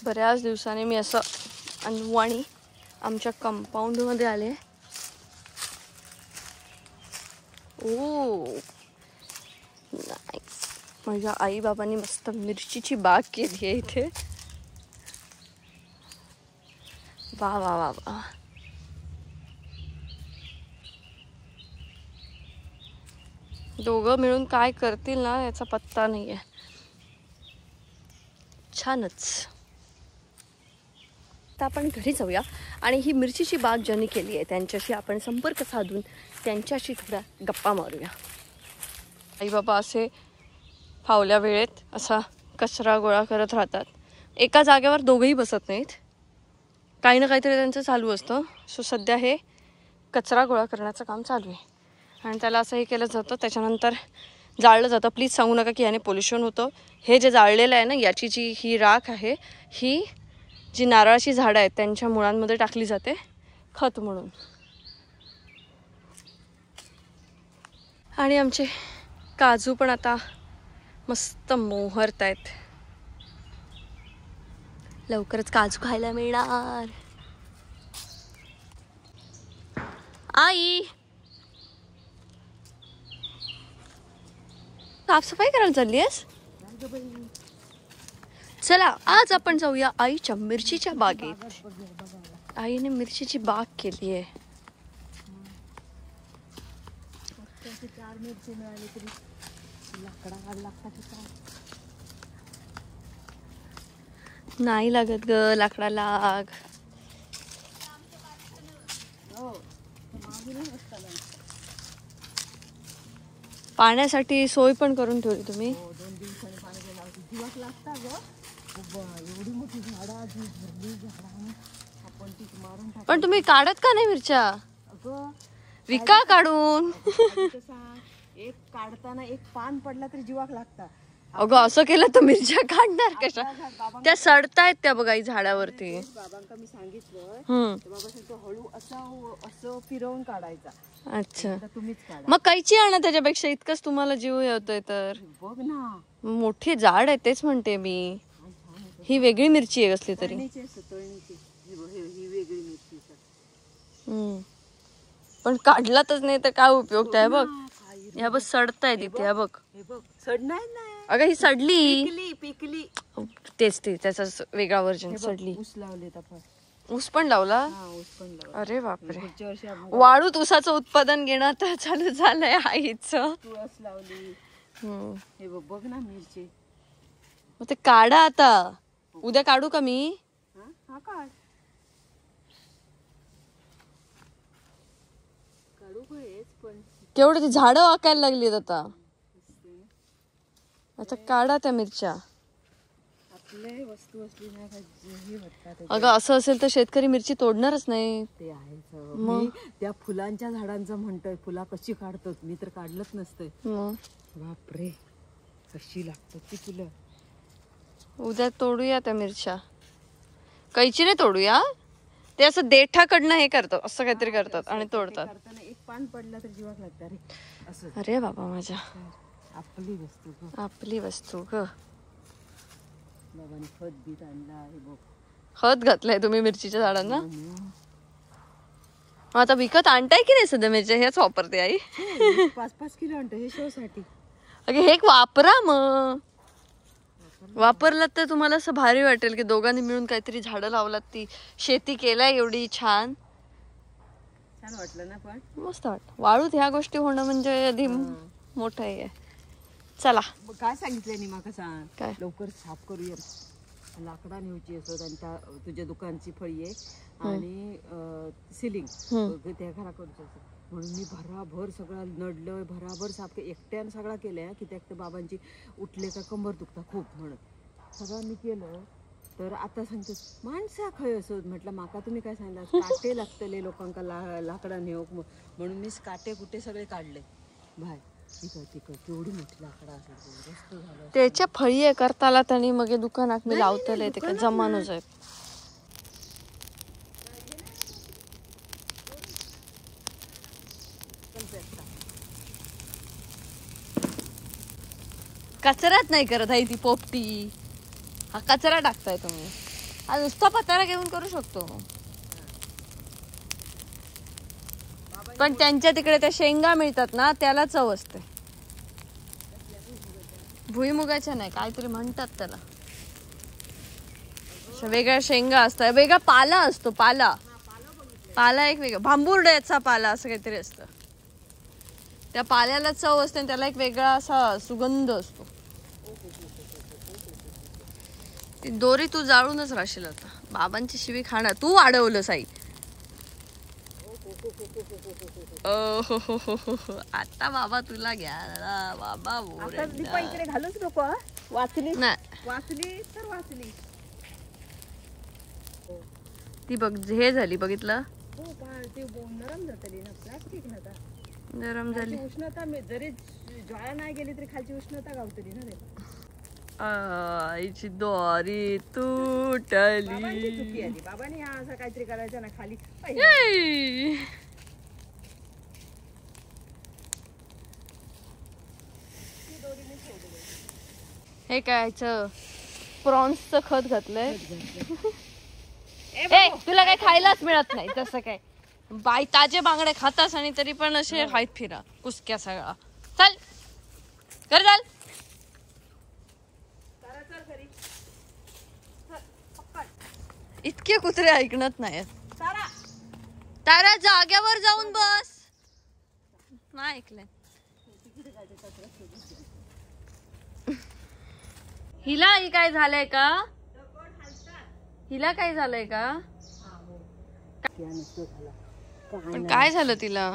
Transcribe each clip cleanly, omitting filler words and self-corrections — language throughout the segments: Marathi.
बऱ्याच दिवसांनी मी असं अनवाणी आमच्या कंपाऊंडमध्ये आले. ओ नाईस. माझ्या आई बाबांनी मस्त मिरचीची बाग केली आहे इथे. वा वा वा वा. दोघं मिळून काय करतील ना याचा पत्ता नाहीये. छानच. आता आपण घरी जाऊया आणि ही मिरचीची बाग ज्यांनी केली आहे त्यांच्याशी आपण संपर्क साधून त्यांच्याशी थोड्या गप्पा मारूया. आई बाबा असे फावल्या वेळेत असा कचरा गोळा करत राहतात. एका जागेवर दोघंही बसत नाहीत, काही ना काहीतरी त्यांचं चालू असतं. सो सध्या हे कचरा गोळा करण्याचं काम चालू आहे आणि त्याला असं हे केलं जातं, त्याच्यानंतर जाळलं जातं. प्लीज सांगू नका की याने पोल्युशन होतं. हे जे जाळलेलं आहे ना, याची जी ही राख आहे ही जी नारळाची झाडं आहेत त्यांच्या मुळांमध्ये टाकली जाते खत म्हणून. आणि आमचे काजू पण आता मस्त मोहरत आहेत. लवकरच काजू खायला मिळणार. आई साफसफाई करायला चालली आहेस? चला आज आपण जाऊया आईच्या मिरचीच्या बागेत. आईने मिरचीची बाग केली आहे. नाही लागत ग लाकडाला आग. पाण्यासाठी सोय पण करून ठेवली तुम्ही. पण तुम्ही काढत का नाही मिरच्या? विका काढून. एक काढताना एक पान पडला तरी जीवाक लागता. अगं असं केलं तर मिरच्या काढणार कशा? त्या सडतायत त्या बघा झाडावरती. बाबांका मी सांगितलं बाबा सांगतो हळू असं फिरवून काढायचा. अच्छा तुम्हीच काढा. मग कैची आणा त्याच्यापेक्षा. इतकंच तुम्हाला जीव होतोय तर. बघ ना मोठी झाड आहे तेच म्हणते मी. ही वेगळी मिरची आहे कसली तरी. ही वेगळी मिरची. पण काढलातच नाही तर काय उपयोग आहे बघ. ह्या बघ सडताय तिथे. ह्या बघ सडणार अगं ही सडली. पिकली तेच ते त्याचा वेगळा व्हर्जन. सडली. ऊस लावले आपण. ऊस पण लावला. ऊस पण लावला. अरे बापरे. वाळूत ऊसाचं उत्पादन घेणं आता चालू झालंय आईचं. तुळस लावली. हे बघ ना मिरची. मग ते काढा आता. उद्या काढू का मी? हा काढ. काढू पण केवढी ती झाडं वाकायला लागलीत आता. आता काढा त्या मिरच्या. आपले वस्तू असली नाही. अगं असं असेल तर शेतकरी मिरची तोडणारच नाही. ते आहेच. मी त्या फुलांच्या झाडांचं म्हणतोय. फुला कशी काढतो मी तर काढलंच नसतंय. बापरे कशी लागतात ती फुलं. उद्या तोडूया त्या मिरच्या. कैचीने तोडूया. ते असं देठाकडनं हे करतात असं काहीतरी करतात आणि तोडतात. एक पान पडला तर जीवाक लागतं. अरे असं. अरे बाबा माझ्या. आपली वस्तू ग. बाबांनी खत बीत आणला आहे बघ. खत घातलंय तुम्ही मिरचीच्या झाडांना? आता विकत आणताय की नाही सध्या मिरच्या? हेच वापरते आई. 5-5 किलो आणतो हे शो साठी. अगे हे वापरा. मग वापरलात तर तुम्हाला असं भारी वाटेल की दोघांनी मिळून काहीतरी झाडं लावलात. ती शेती केलाय एवढी छान. छान वाटलं ना. पण मस्त वाटत. वाळूत ह्या गोष्टी होणं म्हणजे आधी मोठं आहे. चला काय सांगितलंय नि माका सांग. काय? लवकर साफ करूया. लाकडा नेऊची असत आणि त्या तुझ्या दुकानची फळी आहे आणि सिलिंग त्या घराकडचं म्हणून मी भराभर सगळं नडलं. भराभर साफ एकट्यानं सगळा केलाय की त्या बाबांची उठले का कंबर दुखता खूप म्हणत सगळं मी केलं. तर आता सांगते माणसा खय असो म्हटलं माका तुम्ही काय सांगितलं काटे लागतले लोकांका लाकडा नेऊ म्हणून मी काटे कुठे सगळे काढले बाहेर. केवढी मोठी लाकडा असेल त्याच्या फळी करताला आणि मग दुकानात मी लावतले ते का जमानच आहेत. कचराच नाही करत आहे ती पोपटी. हा कचरा टाकताय तुम्ही. हा नुसता पतारा घेऊन करू शकतो, पण त्यांच्या तिकडे त्या शेंगा मिळतात ना त्याला चव असते. भुईमुगाच्या नाही, काहीतरी म्हणतात त्याला, वेगळ्या शेंगा असतात, वेगळा पाला असतो. पाला एक वेगळा भांबुर्ड्याचा पाला असं काहीतरी असतं. त्या पाल्याला चव असते आणि त्याला एक वेगळा असा सुगंध असतो. ती दोरी तू जाळूनच राहशील आता. बाबांची शिवी खाणार तू, वाढवलं साई. आता बाबा तुला घ्या बाबा. इकडे घालूच नको. वाचली नाही, वाचली तर वाचली. ती बघ हे झाली, बघितलं ते नरम झाली ना, प्लास्टिक ना नरम झाली. उष्णता जरी ज्वाळा नाही गेली तरी खालची उष्णता गावतली ना ते. आईची दोरी तुटली. चुकी आली बाबांनी, हा असं काहीतरी करायचं ना खाली. हे काय प्रॉन्सचं खत घातलंय. ए तुला काय खायलाच मिळत नाही तसं काय. बाई ताजे बांगडे खातास आणि तरी पण असे खाईत फिरा कुसक्या सगळा. चल कर, चाल. इतके कुत्रे ऐकणत नाहीत. तारा जाग्यावर जाऊन बस. नाही ऐकलंय. हिला काय झालंय का? हिला काय झालंय का? पण काय झालं तिला?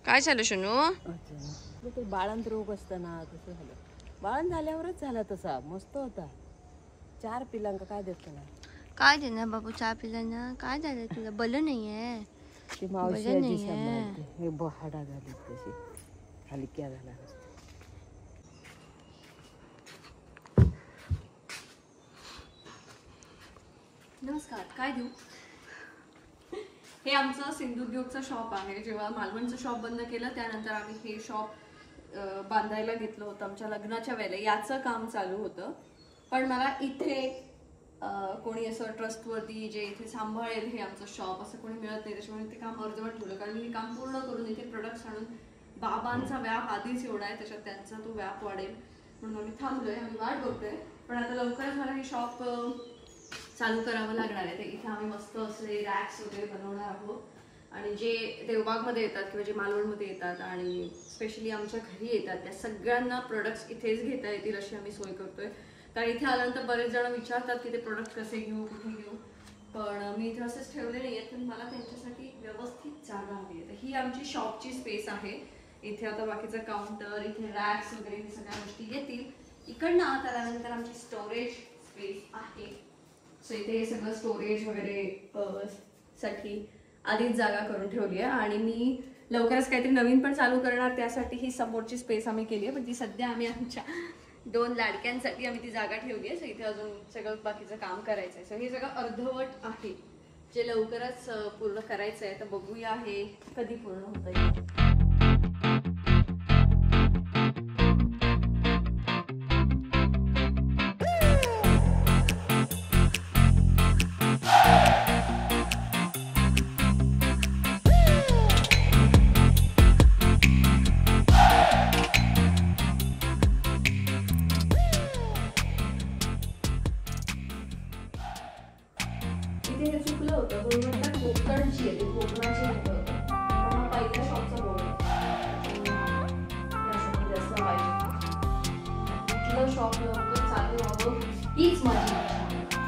काय झालं शनू? बाळंत रोग असताना तसं झालं. बाळंत झाल्यावरच झाला तसा. मस्त होता. 4 पिलांका काय देत ना. काय देणार बाबू 4 पिलांना? काय झालं तुला? बल नाहीये. ती मावशी आजी सांभाळते. हे हाडा झाली तशी हलक्या झाला. नमस्कार, काय देऊ? हे आमचं सिंधुदुर्गचं शॉप आहे. जेव्हा मालवणचं शॉप बंद केलं त्यानंतर आम्ही हे शॉप बांधायला घेतलं होतं आमच्या लग्नाच्या वेळेला. याचं काम चालू होतं, पण मला इथे कोणी असं ट्रस्टवरती जे इथे सांभाळेल हे आमचं शॉप असं कोणी मिळत नाही. त्याच्यामुळे ते काम अर्धवट ठेवलं, कारण मी काम पूर्ण करून इथे प्रोडक्ट्स आणून, बाबांचा व्याप आधीच एवढा आहे त्याच्यात त्यांचा तो व्याप वाढेल म्हणून आम्ही थांबलोय. आम्ही वाट बघतोय, पण आता लवकरच मला हे शॉप चालू करावं लागणार आहे. इथे आम्ही मस्त असे रॅक्स वगैरे बनवणार आहोत, आणि जे देवबागमध्ये येतात किंवा जे मालवणमध्ये येतात आणि स्पेशली आमच्या घरी येतात त्या सगळ्यांना प्रोडक्ट्स इथेच घेता येतील अशी आम्ही सोय करतोय. कारण इथे आल्यानंतर बरेच जण विचारतात की ते प्रोडक्ट कसे घेऊ, कुठे घेऊ, पण मी इथे असेच ठेवले नाही आहेत. पण मला त्यांच्यासाठी व्यवस्थित जागा हवी आहे. तर ही आमची शॉपची स्पेस आहे. इथे आता बाकीचं काउंटर, इथे रॅक्स वगैरे हे सगळ्या गोष्टी येतील. इकडनं आत आल्यानंतर आमची स्टोरेज स्पेस आहे. सो इथे हे सगळं स्टोरेज वगैरे साठी आधीच जागा करून ठेवली आहे, आणि मी लवकरच काहीतरी नवीन पण चालू करणार. त्यासाठी ही समोरची स्पेस आम्ही केली आहे, पण ती सध्या आम्ही आमच्या 2 लाडक्यांसाठी आम्ही ती जागा ठेवली आहे. सो इथे अजून सगळं बाकीचं काम करायचं आहे. सो हे सगळं अर्धवट आहे, जे लवकरच पूर्ण करायचं आहे. तर बघूया हे कधी पूर्ण होतं. हे चुकलं होतं, गुणवत्ता कोकणची आहे, कोकणाची होतं. पण हा पहिल्या शॉपचा बोर्ड जास्त पाहिजे. कुठलं शॉप लवकर चालू व्हावं हीच माझी इच्छा.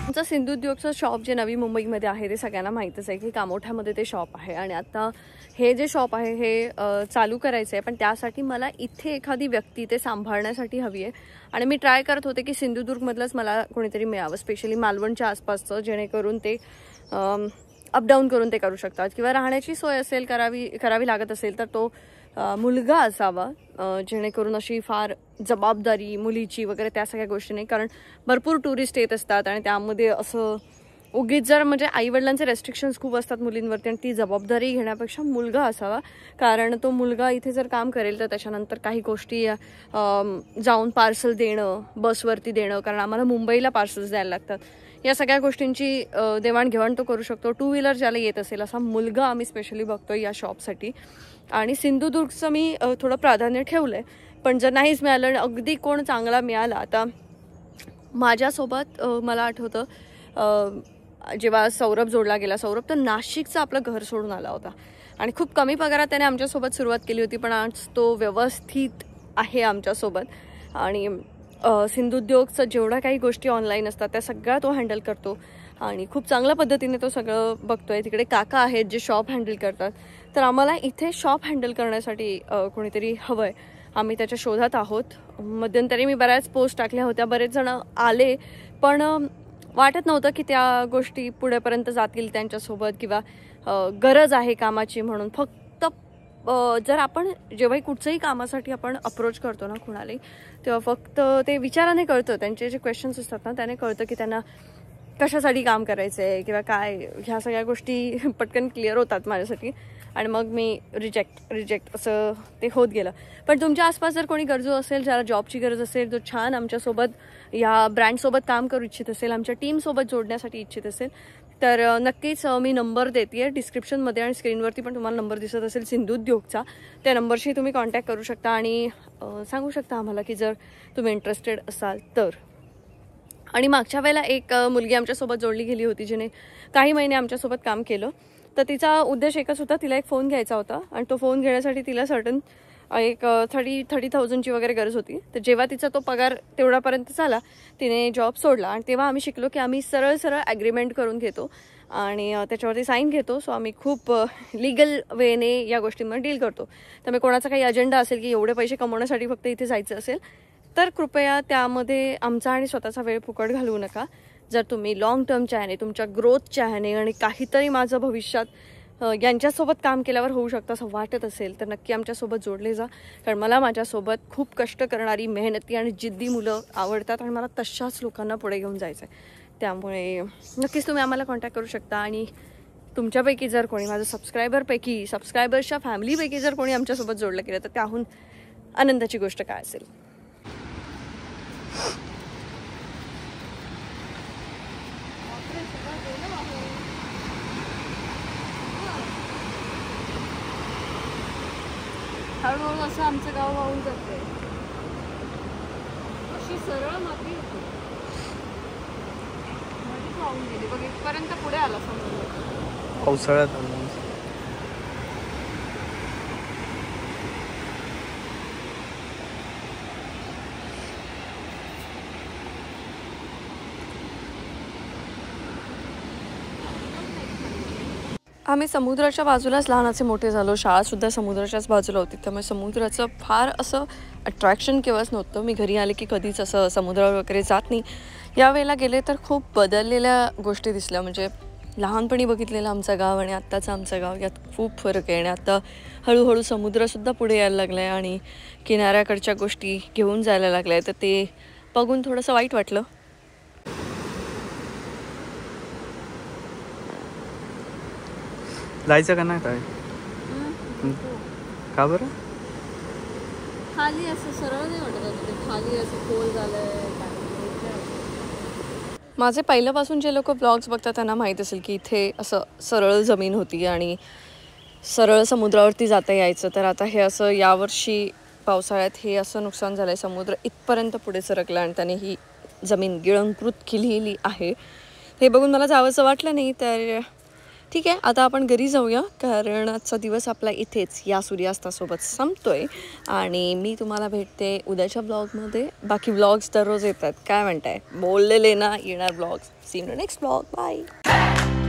आमचं सिंधुदुर्गचं शॉप जे नवी मुंबईमध्ये आहे ते सगळ्यांना माहीतच आहे की कामोठ्यामध्ये ते शॉप आहे, आणि आता हे जे शॉप आहे हे चालू करायचं आहे. पण त्यासाठी मला इथे एखादी व्यक्ती ते सांभाळण्यासाठी हवी आहे, आणि मी ट्राय करत होते की सिंधुदुर्गमधलंच मला कोणीतरी मिळावं, स्पेशली मालवणच्या आसपासचं, जेणेकरून ते अपडाऊन करून ते करू शकतात, किंवा राहण्याची सोय असेल करावी लागत असेल तर तो मुलगा असावा, जेणेकरून अशी फार जबाबदारी मुलीची वगैरे त्या सगळ्या गोष्टी नाही. कारण भरपूर टुरिस्ट येत असतात आणि त्यामध्ये असं उगीच जर म्हणजे आईवडिलांचे रेस्ट्रिक्शन्स खूप असतात मुलींवरती आणि ती जबाबदारी घेण्यापेक्षा मुलगा असावा, कारण तो मुलगा इथे जर काम करेल तर त्याच्यानंतर काही गोष्टी जाऊन पार्सल देणं, बसवरती देणं, कारण आम्हाला मुंबईला पार्सल्स द्यायला लागतात, या सगळ्या गोष्टींची देवाणघेवाण तो करू शकतो. 2 व्हीलर ज्याला येत असेल असा मुलगा आम्ही स्पेशली बघतो या शॉपसाठी. आणि सिंधुदुर्गचं मी थोडं प्राधान्य ठेवलं आहे, पण जर नाहीच मिळालं आणि अगदी कोण चांगला मिळाला, आता माझ्यासोबत मला आठवतं जेव्हा सौरभ जोडला गेला, सौरभ तर नाशिकचं आपलं घर सोडून आला होता आणि खूप कमी पगारात त्याने आमच्यासोबत सुरुवात केली होती, पण आज तो व्यवस्थित आहे आमच्यासोबत. आणि सिंधुद्योगचं जेवढ्या काही गोष्टी ऑनलाईन असतात त्या सगळ्या तो हँडल करतो आणि खूप चांगल्या पद्धतीने तो सगळं बघतोय. तिकडे काका आहेत जे शॉप हँडल करतात, तर आम्हाला इथे शॉप हँडल करण्यासाठी कोणीतरी हवं आहे. आम्ही त्याच्या शोधात आहोत. मध्यंतरी मी बऱ्याच पोस्ट टाकल्या होत्या, बरेच जण आले, पण वाटत नव्हतं की त्या गोष्टी पुढेपर्यंत जातील त्यांच्यासोबत किंवा गरज आहे कामाची म्हणून. फक्त जर आपण जेव्हाही कुठचंही कामासाठी आपण अप्रोच करतो ना कुणालाही, तेव्हा फक्त ते विचाराने कळतं, त्यांचे जे क्वेश्चन्स असतात ना त्याने कळतं की त्यांना कशासाठी काम करायचं आहे किंवा काय, ह्या सगळ्या गोष्टी पटकन क्लिअर होतात माझ्यासाठी. आणि मग मी रिजेक्ट असं ते होत गेलं. पण तुमच्या आसपास जर कोणी गरजू असेल, ज्याला जॉबची गरज असेल, जो छान आमच्यासोबत या ब्रँडसोबत काम करू इच्छित असेल, आमच्या टीमसोबत जोडण्यासाठी इच्छित असेल, तर नक्कीच मी नंबर देते आहे डिस्क्रिप्शनमध्ये आणि स्क्रीनवरती पण तुम्हाला नंबर दिसत असेल सिंधुद्योगचा. त्या नंबरशी तुम्ही कॉन्टॅक्ट करू शकता आणि सांगू शकता आम्हाला की जर तुम्ही इंटरेस्टेड असाल तर. आणि मागच्या वेळेला एक मुलगी आमच्यासोबत जोडली गेली होती, जिने काही महिने आमच्यासोबत काम केलं. तर तिचा उद्देश एकच होता, तिला एक फोन घ्यायचा होता आणि तो फोन घेण्यासाठी तिला सर्टन एक 30,000ची वगैरे गरज होती. तर जेव्हा तिचा तो पगार तेवढ्यापर्यंत झाला, तिने जॉब सोडला आणि तेव्हा आम्ही शिकलो की आम्ही सरळ ॲग्रीमेंट करून घेतो आणि त्याच्यावरती साईन घेतो. सो आम्ही खूप लिगल वेने या गोष्टींमध्ये डील करतो. त्यामुळे कोणाचा काही अजेंडा असेल की एवढे पैसे कमवण्यासाठी फक्त इथे जायचं असेल, तर कृपया त्यामध्ये आमचा आणि स्वतःचा वेळ फुकट घालवू नका. जर तुम्ही लॉंग टर्मच्या ह्याने, तुमच्या ग्रोथच्या ह्याने आणि काहीतरी माझं भविष्यात यांच्यासोबत काम केल्यावर होऊ शकतं असं वाटत असेल, तर नक्की आमच्यासोबत जोडले जा. कारण मला माझ्यासोबत खूप कष्ट करणारी, मेहनती आणि जिद्दी मुलं आवडतात आणि मला तशाच लोकांना पुढे घेऊन जायचं आहे. त्यामुळे नक्कीच तुम्ही आम्हाला कॉन्टॅक्ट करू शकता. आणि तुमच्यापैकी जर कोणी, माझं सबस्क्रायबर्सच्या फॅमिलीपैकी जर कोणी आमच्यासोबत जोडलं गेलं, तर त्याहून आनंदाची गोष्ट काय असेल. हळूहळू असं आमचं गाव वाहून जातंय. अशी सरळ माती होती, नदीच वाहून गेली बघ, इथपर्यंत पुढे आला समुद्र पावसाळ्यात. आम्ही समुद्राच्या बाजूलाच लहानाचे मोठे झालो. शाळासुद्धा समुद्राच्याच बाजूला होती, त्यामुळे समुद्राचं फार असं अट्रॅक्शन केव्हाच नव्हतं. मी घरी आले की कधीच असं समुद्रावर वगैरे जात नाही. यावेळेला गेले तर खूप बदललेल्या गोष्टी दिसल्या. म्हणजे लहानपणी बघितलेलं आमचं गाव आणि आत्ताचं आमचं गाव यात खूप फरक आहे. आणि आता हळूहळू समुद्रसुद्धा पुढे यायला लागला आहे आणि किनाऱ्याकडच्या गोष्टी घेऊन जायला लागल्या आहे, तर ते बघून थोडंसं वाईट वाटलं. जायचं का नाही काय? का बरं? खाली असं सरळ नाही वाटत होतं, ते खाली असं खोल झालंय. माझे पहिल्यापासून जे लोक ब्लॉग्स बघतात त्यांना माहीत असेल की इथे असं सरळ जमीन होती आणि सरळ समुद्रावरती जाता यायचं. तर आता हे असं यावर्षी पावसाळ्यात हे असं नुकसान झालं आहे. समुद्र इथपर्यंत पुढे सरकला आणि त्याने ही जमीन गिळंकृत केलेली आहे. हे बघून मला जावंसं वाटलं नाही. तर ठीक आहे, आता आपण घरी जाऊया, कारण आजचा दिवस आपला इथेच या सूर्यास्तासोबत संपतोय. आणि मी तुम्हाला भेटते उद्याच्या ब्लॉगमध्ये. बाकी ब्लॉग्स दररोज येतात, काय म्हणताय, बोललेले ना येणार blogs. See you in the next blog. Bye.